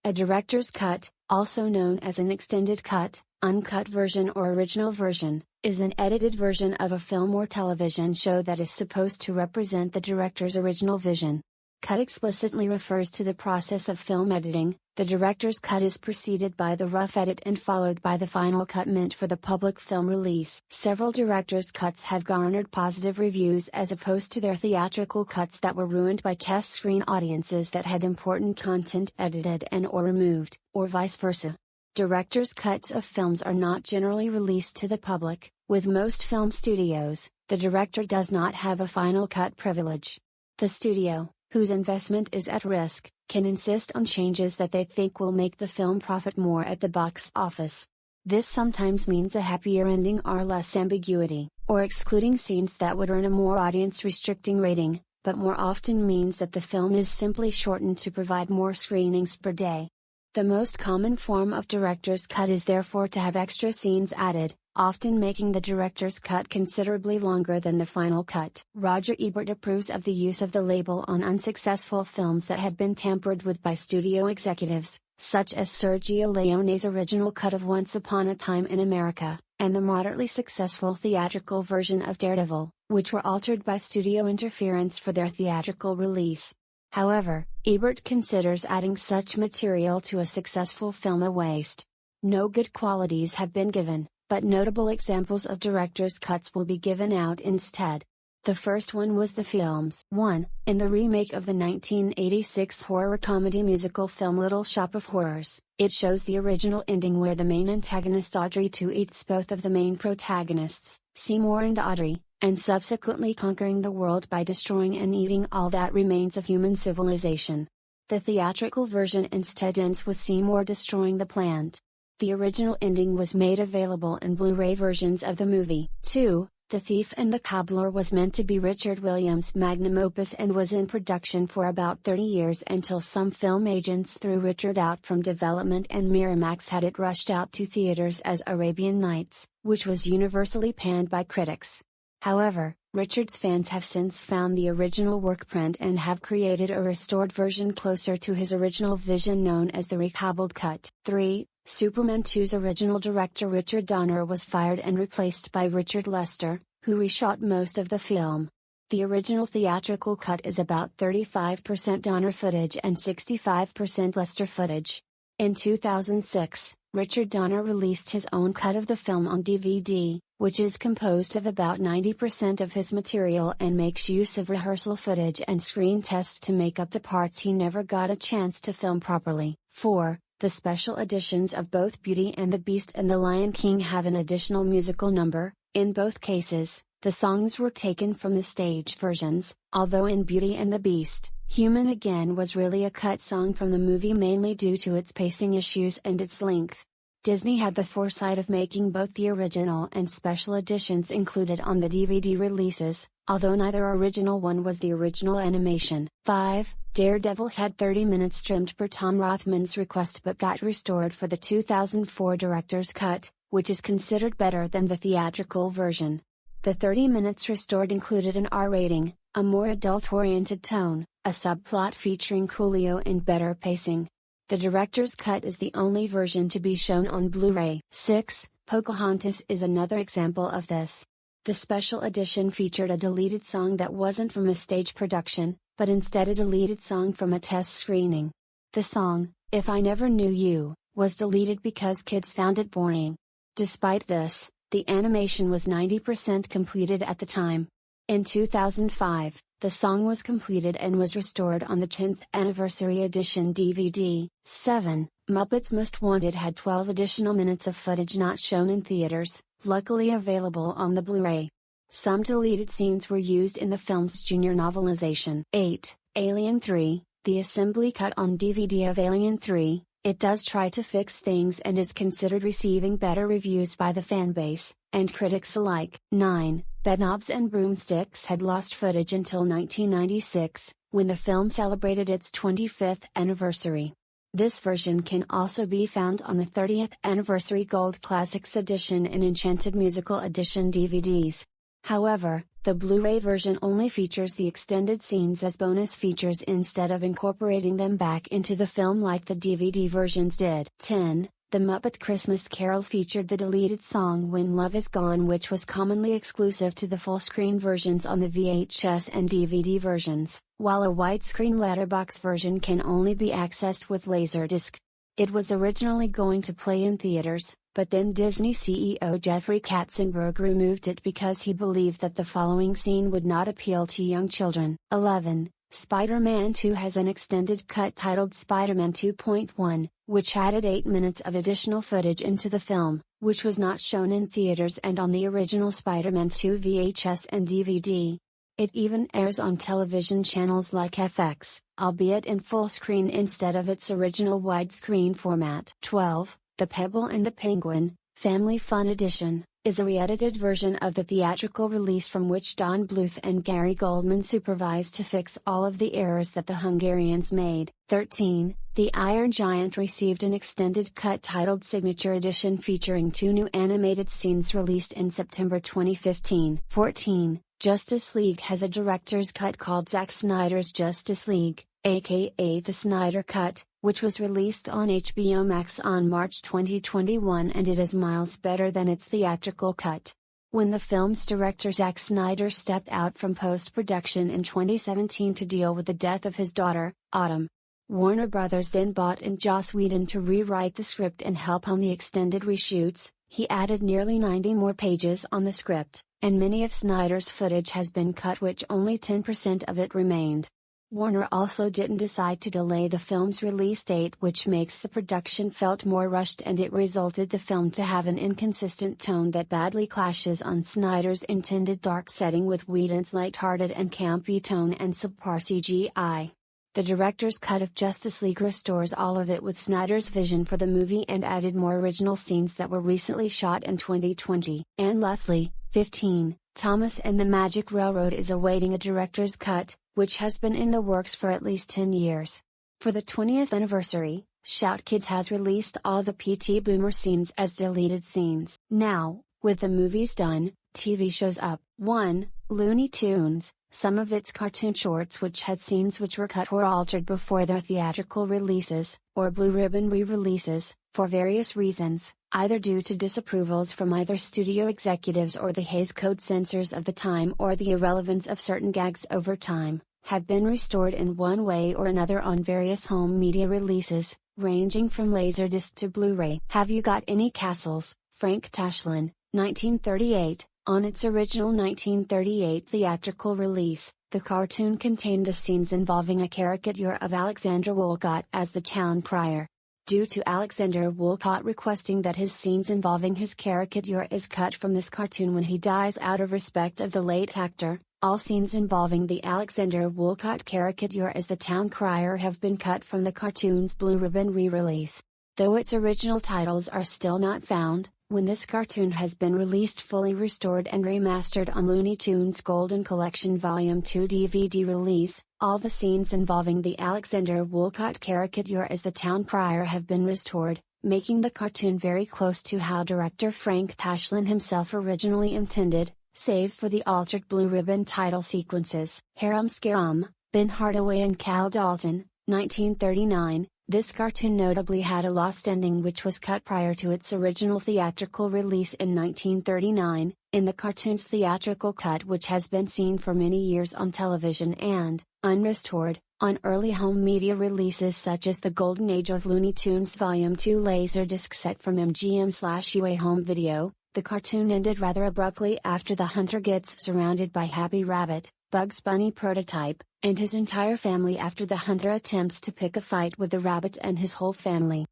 A director's cut, also known as an extended cut, uncut version or original version, is an edited version of a film or television show that is supposed to represent the director's original vision. Cut explicitly refers to the process of film editing. The director's cut is preceded by the rough edit and followed by the final cut meant for the public film release. Several director's cuts have garnered positive reviews as opposed to their theatrical cuts that were ruined by test screen audiences that had important content edited and/or removed, or vice versa. Director's cuts of films are not generally released to the public. With most film studios, the director does not have a final cut privilege. The studio, whose investment is at risk, can insist on changes that they think will make the film profit more at the box office. This sometimes means a happier ending or less ambiguity, or excluding scenes that would earn a more audience-restricting rating, but more often means that the film is simply shortened to provide more screenings per day. The most common form of director's cut is therefore to have extra scenes added, often making the director's cut considerably longer than the final cut. Roger Ebert approves of the use of the label on unsuccessful films that had been tampered with by studio executives, such as Sergio Leone's original cut of Once Upon a Time in America, and the moderately successful theatrical version of Daredevil, which were altered by studio interference for their theatrical release. However, Ebert considers adding such material to a successful film a waste. No good qualities have been given, but notable examples of director's cuts will be given out instead. The first one was the film's 1. In the remake of the 1986 horror comedy musical film Little Shop of Horrors, it shows the original ending where the main antagonist Audrey 2 eats both of the main protagonists, Seymour and Audrey, and subsequently conquering the world by destroying and eating all that remains of human civilization. The theatrical version instead ends with Seymour destroying the plant. The original ending was made available in Blu-ray versions of the movie. 2. The Thief and the Cobbler was meant to be Richard Williams' magnum opus and was in production for about 30 years until some film agents threw Richard out from development and Miramax had it rushed out to theaters as Arabian Nights, which was universally panned by critics. However, Richard's fans have since found the original work print and have created a restored version closer to his original vision known as the recobbled cut. 3. Superman 2's original director Richard Donner was fired and replaced by Richard Lester, who reshot most of the film. The original theatrical cut is about 35% Donner footage and 65% Lester footage. In 2006, Richard Donner released his own cut of the film on DVD, which is composed of about 90% of his material and makes use of rehearsal footage and screen tests to make up the parts he never got a chance to film properly. 4. The special editions of both Beauty and the Beast and The Lion King have an additional musical number. In both cases, the songs were taken from the stage versions, although in Beauty and the Beast, Human Again was really a cut song from the movie mainly due to its pacing issues and its length. Disney had the foresight of making both the original and special editions included on the DVD releases, although neither original one was the original animation. 5. Daredevil had 30 minutes trimmed per Tom Rothman's request but got restored for the 2004 director's cut, which is considered better than the theatrical version. The 30 minutes restored included an R rating, a more adult-oriented tone, a subplot featuring Coolio and better pacing. The director's cut is the only version to be shown on Blu-ray. 6. Pocahontas is another example of this. The special edition featured a deleted song that wasn't from a stage production, but instead a deleted song from a test screening. The song, If I Never Knew You, was deleted because kids found it boring. Despite this, the animation was 90% completed at the time. In 2005, the song was completed and was restored on the 10th Anniversary Edition DVD. 7. Muppets Most Wanted had 12 additional minutes of footage not shown in theaters, luckily available on the Blu-ray. Some deleted scenes were used in the film's junior novelization. 8. Alien 3, the assembly cut on DVD of Alien 3, it does try to fix things and is considered receiving better reviews by the fanbase, and critics alike. 9. Bedknobs and Broomsticks had lost footage until 1996, when the film celebrated its 25th anniversary. This version can also be found on the 30th Anniversary Gold Classics Edition and Enchanted Musical Edition DVDs. However, the Blu-ray version only features the extended scenes as bonus features instead of incorporating them back into the film like the DVD versions did. 10. The Muppet Christmas Carol featured the deleted song When Love Is Gone, which was commonly exclusive to the full-screen versions on the VHS and DVD versions, while a widescreen letterbox version can only be accessed with Laserdisc. It was originally going to play in theaters, but then Disney CEO Jeffrey Katzenberg removed it because he believed that the following scene would not appeal to young children. 11. Spider-Man 2 has an extended cut titled Spider-Man 2.1, which added 8 minutes of additional footage into the film, which was not shown in theaters and on the original Spider-Man 2 VHS and DVD. It even airs on television channels like FX, albeit in full screen instead of its original widescreen format. 12. The Pebble and the Penguin, Family Fun Edition, is a re-edited version of the theatrical release from which Don Bluth and Gary Goldman supervised to fix all of the errors that the Hungarians made. 13. The Iron Giant received an extended cut titled Signature Edition featuring 2 new animated scenes released in September 2015. 14. Justice League has a director's cut called Zack Snyder's Justice League, aka the Snyder Cut, which was released on HBO Max on March 2021, and it is miles better than its theatrical cut. When the film's director Zack Snyder stepped out from post-production in 2017 to deal with the death of his daughter, Autumn, Warner Brothers then brought in Joss Whedon to rewrite the script and help on the extended reshoots. He added nearly 90 more pages on the script, and many of Snyder's footage has been cut, which only 10% of it remained. Warner also didn't decide to delay the film's release date, which makes the production felt more rushed, and it resulted the film to have an inconsistent tone that badly clashes on Snyder's intended dark setting with Whedon's lighthearted and campy tone and subpar CGI. The director's cut of Justice League restores all of it with Snyder's vision for the movie and added more original scenes that were recently shot in 2020. And lastly, 15, Thomas and the Magic Railroad is awaiting a director's cut, which has been in the works for at least 10 years. For the 20th anniversary, Shout Kids has released all the PT Boomer scenes as deleted scenes. Now, with the movies done, TV shows up. 1. Looney Tunes, some of its cartoon shorts which had scenes which were cut or altered before their theatrical releases, or Blue Ribbon re-releases, for various reasons, either due to disapprovals from either studio executives or the Hays Code censors of the time, or the irrelevance of certain gags over time, have been restored in one way or another on various home media releases, ranging from Laserdisc to Blu-ray. Have You Got Any Castles, Frank Tashlin, 1938. On its original 1938 theatrical release, the cartoon contained the scenes involving a caricature of Alexander Woollcott as the town crier. Due to Alexander Woollcott requesting that his scenes involving his caricature is cut from this cartoon when he dies out of respect of the late actor, all scenes involving the Alexander Woollcott caricature as the town crier have been cut from the cartoon's Blue Ribbon re-release. Though its original titles are still not found, when this cartoon has been released fully restored and remastered on Looney Tunes Golden Collection Volume 2 DVD release, all the scenes involving the Alexander Woollcott caricature as the town crier have been restored, making the cartoon very close to how director Frank Tashlin himself originally intended, save for the altered Blue Ribbon title sequences. Harum Scarum, Ben Hardaway and Cal Dalton, 1939. This cartoon notably had a lost ending which was cut prior to its original theatrical release in 1939, in the cartoon's theatrical cut, which has been seen for many years on television and, unrestored, on early home media releases such as the Golden Age of Looney Tunes Volume 2 Laserdisc set from MGM/UA Home Video. The cartoon ended rather abruptly after the hunter gets surrounded by Happy Rabbit, Bugs Bunny prototype, and his entire family after the hunter attempts to pick a fight with the rabbit and his whole family.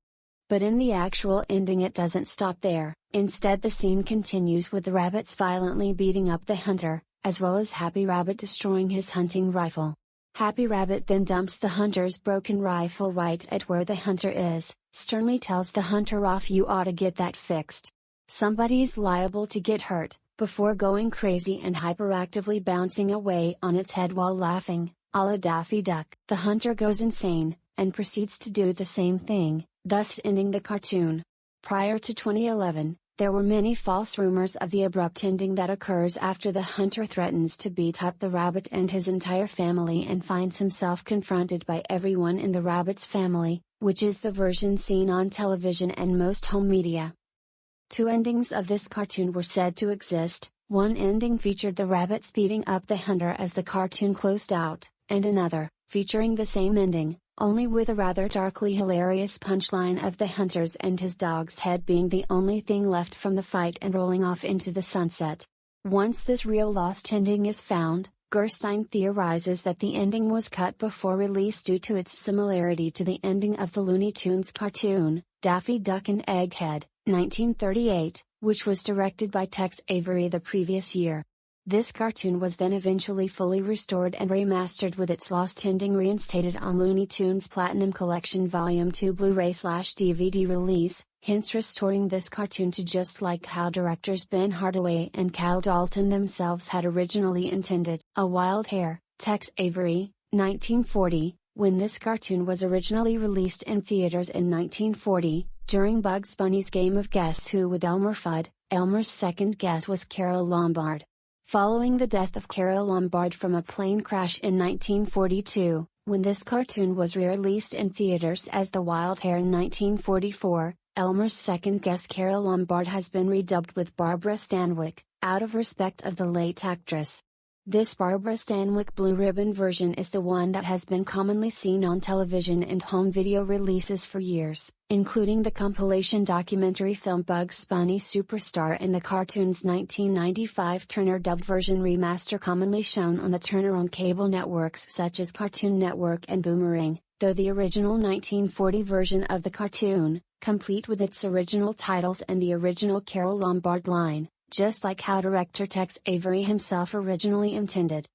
But in the actual ending it doesn't stop there. Instead, the scene continues with the rabbits violently beating up the hunter, as well as Happy Rabbit destroying his hunting rifle. Happy Rabbit then dumps the hunter's broken rifle right at where the hunter is, sternly tells the hunter off, "You ought to get that fixed. Somebody's liable to get hurt," before going crazy and hyperactively bouncing away on its head while laughing, a la Daffy Duck. The hunter goes insane, and proceeds to do the same thing, thus ending the cartoon. Prior to 2011, There were many false rumors of the abrupt ending that occurs after the hunter threatens to beat up the rabbit and his entire family and finds himself confronted by everyone in the rabbit's family, which is the version seen on television and most home media. Two endings of this cartoon were said to exist. One ending featured the rabbits beating up the hunter as the cartoon closed out, and another, featuring the same ending, only with a rather darkly hilarious punchline of the hunter's and his dog's head being the only thing left from the fight and rolling off into the sunset. Once this real lost ending is found, Gerstein theorizes that the ending was cut before release due to its similarity to the ending of the Looney Tunes cartoon, Daffy Duck and Egghead, 1938, which was directed by Tex Avery the previous year. This cartoon was then eventually fully restored and remastered with its lost ending reinstated on Looney Tunes Platinum Collection Volume 2 Blu-ray/DVD release, hence restoring this cartoon to just like how directors Ben Hardaway and Cal Dalton themselves had originally intended. A Wild Hare, Tex Avery, 1940. When this cartoon was originally released in theaters in 1940, during Bugs Bunny's game of Guess Who with Elmer Fudd, Elmer's second guess was Carole Lombard. Following the death of Carole Lombard from a plane crash in 1942, when this cartoon was re-released in theaters as The Wild Hare in 1944, Elmer's second guess Carole Lombard has been redubbed with Barbara Stanwyck, out of respect of the late actress. This Barbara Stanwyck Blue Ribbon version is the one that has been commonly seen on television and home video releases for years, including the compilation documentary film Bugs Bunny Superstar and the cartoon's 1995 Turner dubbed version remaster commonly shown on the Turner-owned cable networks such as Cartoon Network and Boomerang, though the original 1940 version of the cartoon, complete with its original titles and the original Carole Lombard line, just like how director Tex Avery himself originally intended,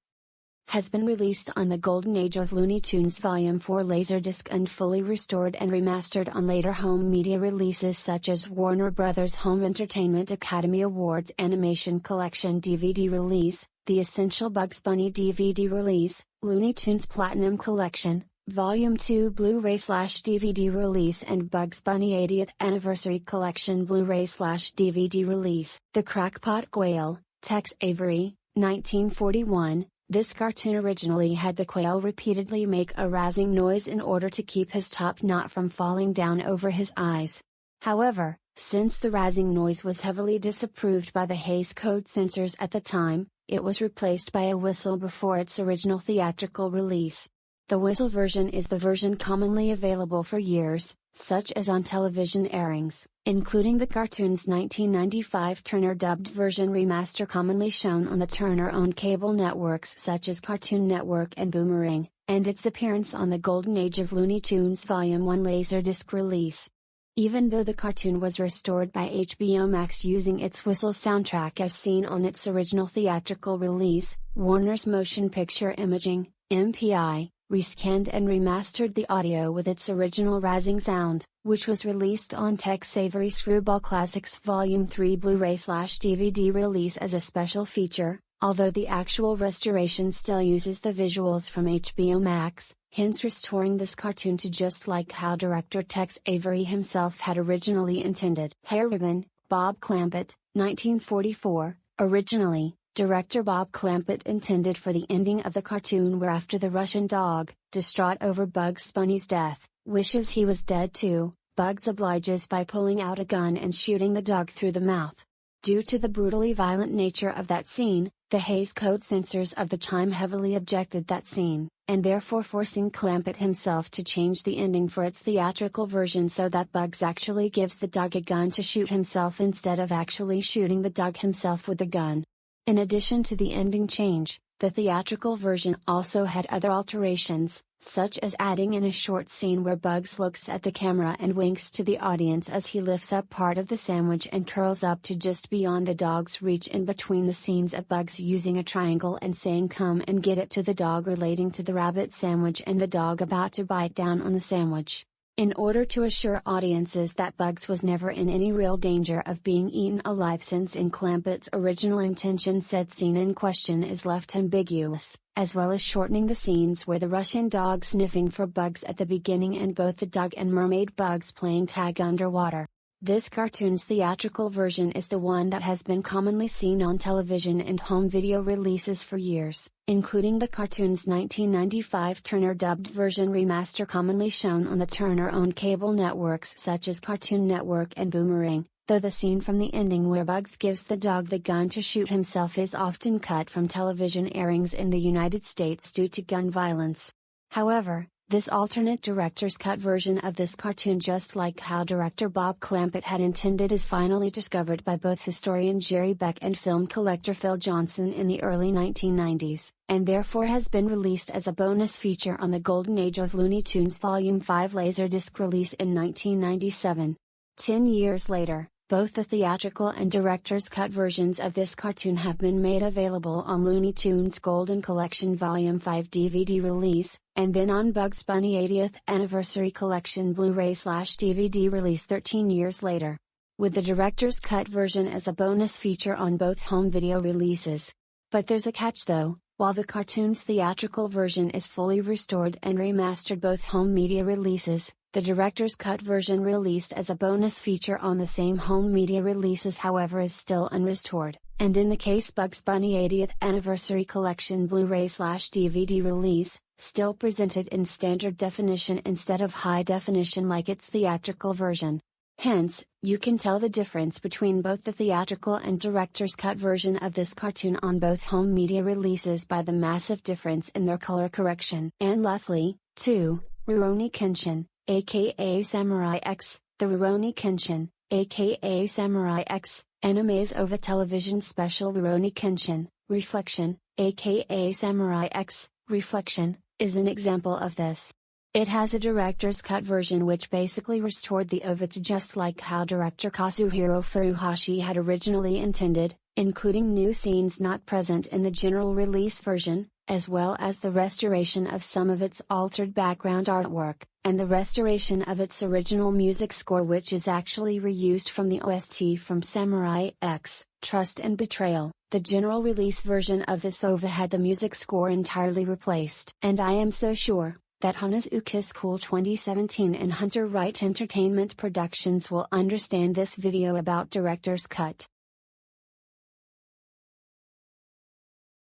has been released on the Golden Age of Looney Tunes Volume 4 Laserdisc and fully restored and remastered on later home media releases such as Warner Bros. Home Entertainment Academy Awards Animation Collection DVD release, the Essential Bugs Bunny DVD release, Looney Tunes Platinum Collection, Volume 2 Blu-ray/DVD release and Bugs Bunny 80th Anniversary Collection Blu-ray/DVD release. The Crackpot Quail, Tex Avery, 1941. This cartoon originally had the quail repeatedly make a razzing noise in order to keep his top knot from falling down over his eyes. However, since the razzing noise was heavily disapproved by the Hays Code censors at the time, it was replaced by a whistle before its original theatrical release. The whistle version is the version commonly available for years, such as on television airings, including the cartoon's 1995 Turner dubbed version remaster commonly shown on the Turner-owned cable networks such as Cartoon Network and Boomerang, and its appearance on the Golden Age of Looney Tunes Volume 1 Laserdisc release. Even though the cartoon was restored by HBO Max using its whistle soundtrack as seen on its original theatrical release, Warner's Motion Picture Imaging, MPI, rescanned and remastered the audio with its original razzing sound, which was released on Tex Avery Screwball Classics Volume 3 Blu-ray/DVD release as a special feature, although the actual restoration still uses the visuals from HBO Max, hence restoring this cartoon to just like how director Tex Avery himself had originally intended. Hair Ribbon, Bob Clampett, 1944. Originally, director Bob Clampett intended for the ending of the cartoon where after the Russian dog, distraught over Bugs Bunny's death, wishes he was dead too, Bugs obliges by pulling out a gun and shooting the dog through the mouth. Due to the brutally violent nature of that scene, the Hays Code censors of the time heavily objected that scene, and therefore forcing Clampett himself to change the ending for its theatrical version so that Bugs actually gives the dog a gun to shoot himself instead of actually shooting the dog himself with the gun. In addition to the ending change, the theatrical version also had other alterations, such as adding in a short scene where Bugs looks at the camera and winks to the audience as he lifts up part of the sandwich and curls up to just beyond the dog's reach in between the scenes of Bugs using a triangle and saying "come and get it" to the dog relating to the rabbit sandwich and the dog about to bite down on the sandwich. In order to assure audiences that Bugs was never in any real danger of being eaten alive, since in Clampett's original intention said scene in question is left ambiguous, as well as shortening the scenes where the Russian dog sniffing for Bugs at the beginning and both the dog and mermaid Bugs playing tag underwater. This cartoon's theatrical version is the one that has been commonly seen on television and home video releases for years, including the cartoon's 1995 Turner dubbed version remaster commonly shown on the Turner-owned cable networks such as Cartoon Network and Boomerang, though the scene from the ending where Bugs gives the dog the gun to shoot himself is often cut from television airings in the United States due to gun violence. However, this alternate director's cut version of this cartoon, just like how director Bob Clampett had intended, is finally discovered by both historian Jerry Beck and film collector Phil Johnson in the early 1990s, and therefore has been released as a bonus feature on the Golden Age of Looney Tunes Volume 5 Laserdisc release in 1997. 10 years later, both the theatrical and director's cut versions of this cartoon have been made available on Looney Tunes Golden Collection Volume 5 DVD release, and then on Bugs Bunny 80th Anniversary Collection Blu-ray/DVD release 13 years later. With the director's cut version as a bonus feature on both home video releases. But there's a catch though. While the cartoon's theatrical version is fully restored and remastered both home media releases, the director's cut version released as a bonus feature on the same home media releases however is still unrestored, and in the case Bugs Bunny 80th Anniversary Collection Blu-ray/DVD release, still presented in standard definition instead of high definition like its theatrical version. Hence, you can tell the difference between both the theatrical and director's cut version of this cartoon on both home media releases by the massive difference in their color correction. And lastly, 2. Rurouni Kenshin, aka Samurai X, the Rurouni Kenshin, aka Samurai X, anime's OVA television special Rurouni Kenshin, Reflection, aka Samurai X, Reflection, is an example of this. It has a director's cut version which basically restored the OVA to just like how director Kazuhiro Furuhashi had originally intended, including new scenes not present in the general release version, as well as the restoration of some of its altered background artwork, and the restoration of its original music score which is actually reused from the OST from Samurai X, Trust and Betrayal. The general release version of this OVA had the music score entirely replaced. And I am so sure that Hanazuka School 2017 and Hunter Wright Entertainment Productions will understand this video about director's cut.